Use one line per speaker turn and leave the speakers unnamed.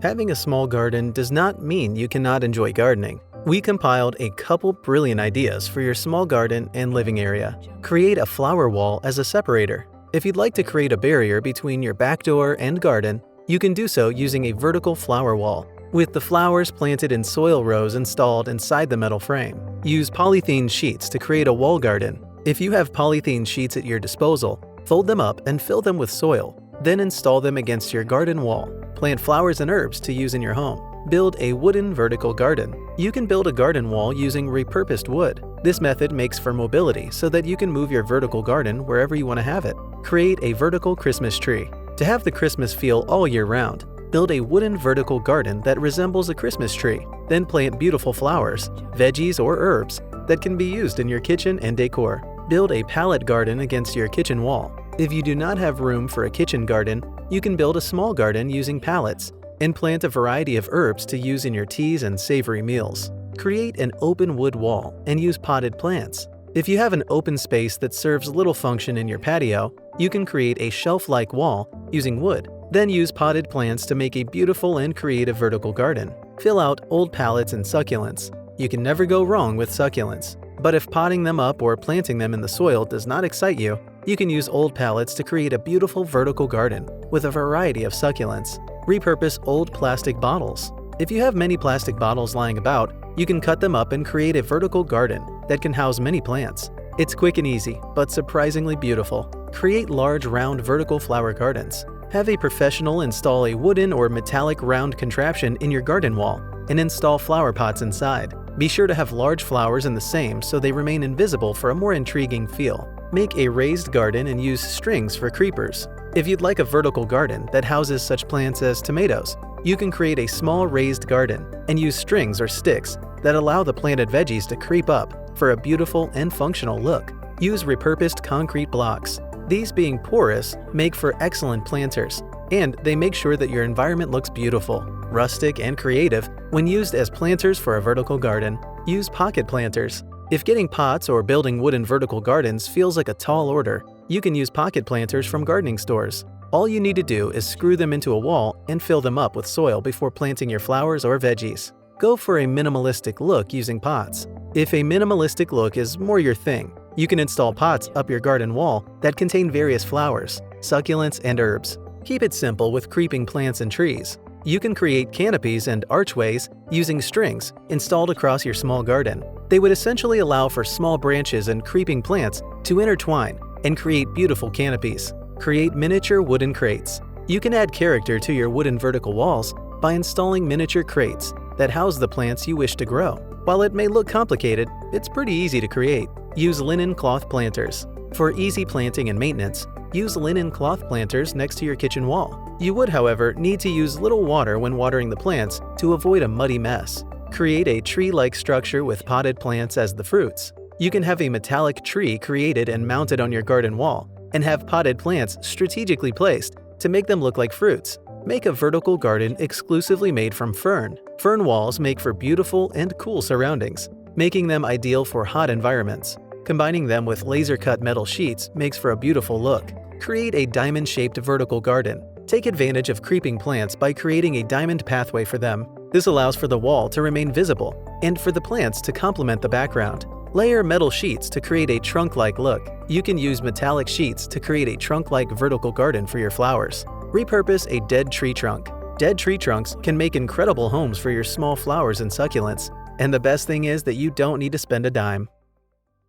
Having a small garden does not mean you cannot enjoy gardening. We compiled a couple brilliant ideas for your small garden and living area. Create a flower wall as a separator. If you'd like to create a barrier between your back door and garden, you can do so using a vertical flower wall, with the flowers planted in soil rows installed inside the metal frame. Use polythene sheets to create a wall garden. If you have polythene sheets at your disposal, fold them up and fill them with soil. Then install them against your garden wall. Plant flowers and herbs to use in your home. Build a wooden vertical garden. You can build a garden wall using repurposed wood. This method makes for mobility so that you can move your vertical garden wherever you want to have it. Create a vertical Christmas tree. To have the Christmas feel all year round, build a wooden vertical garden that resembles a Christmas tree. Then plant beautiful flowers, veggies, or herbs that can be used in your kitchen and decor. Build a pallet garden against your kitchen wall. If you do not have room for a kitchen garden, you can build a small garden using pallets and plant a variety of herbs to use in your teas and savory meals. Create an open wood wall and use potted plants. If you have an open space that serves little function in your patio, you can create a shelf-like wall using wood. Then use potted plants to make a beautiful and creative vertical garden. Fill out old pallets and succulents. You can never go wrong with succulents. But if potting them up or planting them in the soil does not excite you, you can use old pallets to create a beautiful vertical garden with a variety of succulents. Repurpose old plastic bottles. If you have many plastic bottles lying about, you can cut them up and create a vertical garden that can house many plants. It's quick and easy, but surprisingly beautiful. Create large round vertical flower gardens. Have a professional install a wooden or metallic round contraption in your garden wall and install flower pots inside. Be sure to have large flowers in the same so they remain invisible for a more intriguing feel. Make a raised garden and use strings for creepers. If you'd like a vertical garden that houses such plants as tomatoes, you can create a small raised garden and use strings or sticks that allow the planted veggies to creep up for a beautiful and functional look. Use repurposed concrete blocks. These, being porous, make for excellent planters, and they make sure that your environment looks beautiful, rustic, and creative when used as planters for a vertical garden. Use pocket planters. If getting pots or building wooden vertical gardens feels like a tall order, you can use pocket planters from gardening stores. All you need to do is screw them into a wall and fill them up with soil before planting your flowers or veggies. Go for a minimalistic look using pots. If a minimalistic look is more your thing, you can install pots up your garden wall that contain various flowers, succulents, and herbs. Keep it simple with creeping plants and trees. You can create canopies and archways using strings installed across your small garden. They would essentially allow for small branches and creeping plants to intertwine and create beautiful canopies. Create miniature wooden crates. You can add character to your wooden vertical walls by installing miniature crates that house the plants you wish to grow. While it may look complicated, it's pretty easy to create. Use linen cloth planters. For easy planting and maintenance, use linen cloth planters next to your kitchen wall. You would, however, need to use little water when watering the plants to avoid a muddy mess. Create a tree-like structure with potted plants as the fruits. You can have a metallic tree created and mounted on your garden wall, and have potted plants strategically placed to make them look like fruits. Make a vertical garden exclusively made from fern. Fern walls make for beautiful and cool surroundings, making them ideal for hot environments. Combining them with laser-cut metal sheets makes for a beautiful look. Create a diamond-shaped vertical garden. Take advantage of creeping plants by creating a diamond pathway for them. This allows for the wall to remain visible and for the plants to complement the background. Layer metal sheets to create a trunk-like look. You can use metallic sheets to create a trunk-like vertical garden for your flowers. Repurpose a dead tree trunk. Dead tree trunks can make incredible homes for your small flowers and succulents. And the best thing is that you don't need to spend a dime.